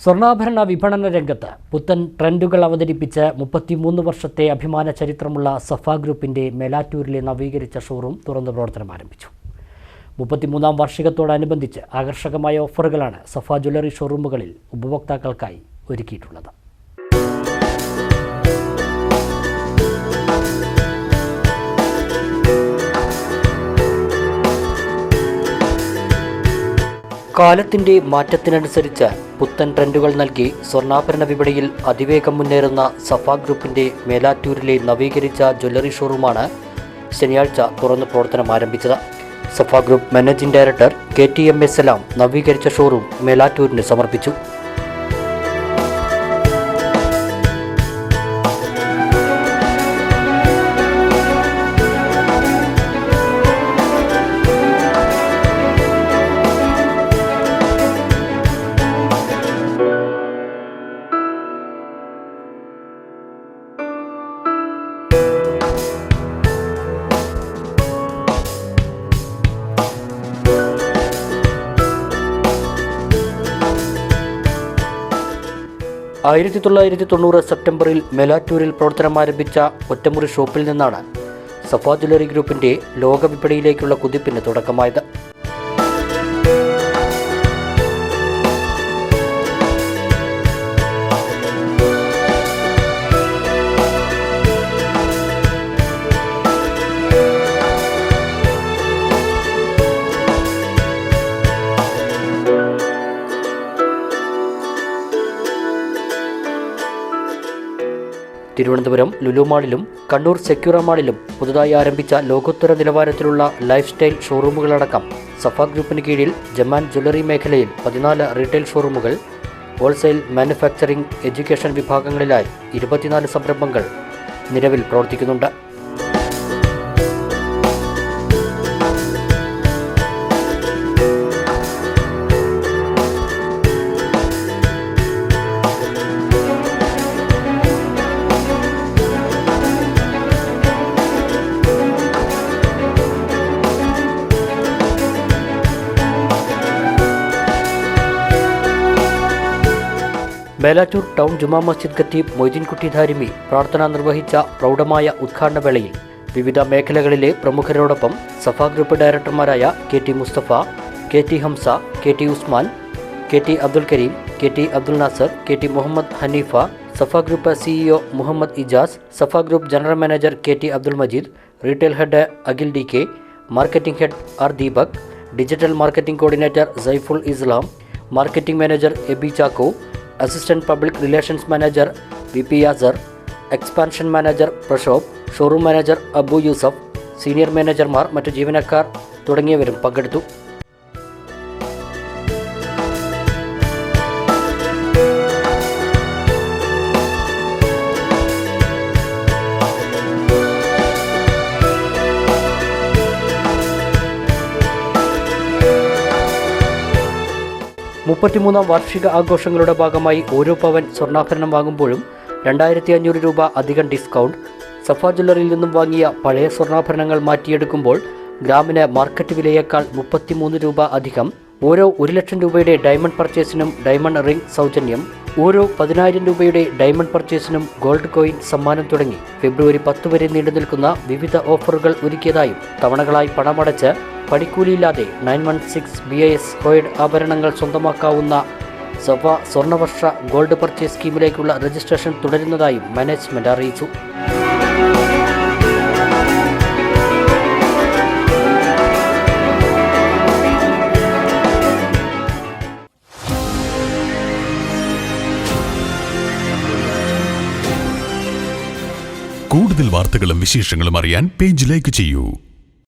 സ്വർണ്ണാഭരണ വിപണന രംഗത്ത് പുത്തൻ ട്രെൻഡുകൾ അവതരിപ്പിച്ച് 33 വർഷത്തെ അഭിമാന ചരിത്രമുള്ള സഫ ഗ്രൂപ്പിന്റെ മേലാറ്റൂരിലെ നവീകരിച്ച ഷോറൂം തുറന്നു പ്രവർത്തനം ആരംഭിച്ചു. 33ാം വാർഷികത്തോടനുബന്ധിച്ച് ആകർഷകമായ ഓഫറുകളാണ് സഫ ജ്വല്ലറി ഷോറൂമുകളിൽ ഉപഭോക്താക്കൾക്കായി ഒരുക്കിയിട്ടുള്ളത്. കാലത്തിന്റെ മാറ്റത്തിനനുസരിച്ച് പുത്തൻ ട്രെൻഡുകൾ നൽകി സ്വർണ്ണാഭരണ വിപണിയിൽ അതിവേഗം മുന്നേറുന്ന സഫ ഗ്രൂപ്പിന്റെ മേലാറ്റൂരിലെ നവീകരിച്ച ജ്വല്ലറി ഷോറൂമാണ് ശനിയാഴ്ച തുറന്നു പ്രവർത്തനം ആരംഭിച്ചത്. സഫ ഗ്രൂപ്പ് മാനേജിംഗ് ഡയറക്ടർ KTM സലാം നവീകരിച്ച ഷോറൂം മേലാറ്റൂരിന് സമർപ്പിച്ചു. സെപ്റ്റംബറിൽ മേലാറ്റൂരിൽ പ്രവർത്തനം ആരംഭിച്ച ഒറ്റമുറി ഷോപ്പിൽ നിന്നാണ് സഫ ജ്വല്ലറി ഗ്രൂപ്പിന്റെ ലോക വിപണിയിലേക്കുള്ള കുതിപ്പിന് തുടക്കമായത്. തിരുവനന്തപുരം ലുലു മാളിലും കണ്ണൂർ സെക്യൂറ മാളിലും പുതുതായി ആരംഭിച്ച ലോകോത്തര നിലവാരത്തിലുള്ള ലൈഫ് സ്റ്റൈൽ ഷോറൂമുകളടക്കം സഫ ഗ്രൂപ്പിന് കീഴിൽ ജമാൻ ജ്വല്ലറി മേഖലയിൽ 14 റീറ്റെയിൽ ഷോറൂമുകൾ, ഹോൾസെയിൽ, മാനുഫാക്ചറിംഗ്, എഡ്യൂക്കേഷൻ വിഭാഗങ്ങളിലായി 24 സംരംഭങ്ങൾ നിലവിൽ പ്രവർത്തിക്കുന്നുണ്ട്. മേലാറ്റൂർ ടൗൺ ജുമാ മസ്ജിദ് ഖത്തീബ് മൊയ്തീൻകുട്ടി ധാരിമി പ്രാർത്ഥന നിർവഹിച്ച പ്രൗഢമായ ഉദ്ഘാടന വേളയിൽ വിവിധ മേഖലകളിലെ പ്രമുഖരോടൊപ്പം സഫ ഗ്രൂപ്പ് ഡയറക്ടർമാരായ KT Mustafa, KT Hamza, KT Usman, KT Abdul Kareem, KT Abdul Nasar, KT Muhammad Haneefa, Safa group CEO Muhammad Ijas, Safa group general manager KT Abdul Majeed, retail head Akhil DK, marketing head R Deepak, digital marketing coordinator Saiful Islam, marketing manager Eby Chacko, assistant public relations manager VP Yasar, expansion manager Prashobh, showroom manager Abu Yusuf, senior മാനേജർമാർ, മറ്റു ജീവനക്കാർ തുടങ്ങിയവരും പങ്കെടുത്തു. മുപ്പത്തിമൂന്നാം വാർഷിക ആഘോഷങ്ങളുടെ ഭാഗമായി ഓരോ പവൻ സ്വർണ്ണാഭരണം വാങ്ങുമ്പോഴും 2500 രൂപ അധികം ഡിസ്കൗണ്ട്. സഫ ജ്വല്ലറിയിൽ നിന്നും വാങ്ങിയ പഴയ സ്വർണ്ണാഭരണങ്ങൾ മാറ്റിയെടുക്കുമ്പോൾ ഗ്രാമിന് മാർക്കറ്റ് വിലയേക്കാൾ 33 രൂപ അധികം. ഓരോ 1 ലക്ഷം രൂപയുടെ ഡയമണ്ട് പർച്ചേസിനും ഡയമണ്ട് റിംഗ് സൗജന്യം. ഓരോ 10,000 രൂപയുടെ ഡയമണ്ട് പർച്ചേസിനും ഗോൾഡ് കോയിൻ സമ്മാനം തുടങ്ങി ഫെബ്രുവരി 10 വരെ നീണ്ടു നിൽക്കുന്ന വിവിധ ഓഫറുകൾ ഒരുക്കിയതായും തവണകളായി പണമടച്ച് പണിക്കൂലിയില്ലാതെ 916 BIS കോയിഡ് ആഭരണങ്ങൾ സ്വന്തമാക്കാവുന്ന സഫ സ്വർണ്ണവർഷ ഗോൾഡ് പർച്ചേസ് സ്കീമിലേക്കുള്ള രജിസ്ട്രേഷൻ തുടരുന്നതായും മാനേജ്മെന്റ് അറിയിച്ചു. കൂടുതൽ വാർത്തകളും വിശേഷങ്ങളും അറിയാൻ പേജ് ലൈക്ക് ചെയ്യൂ.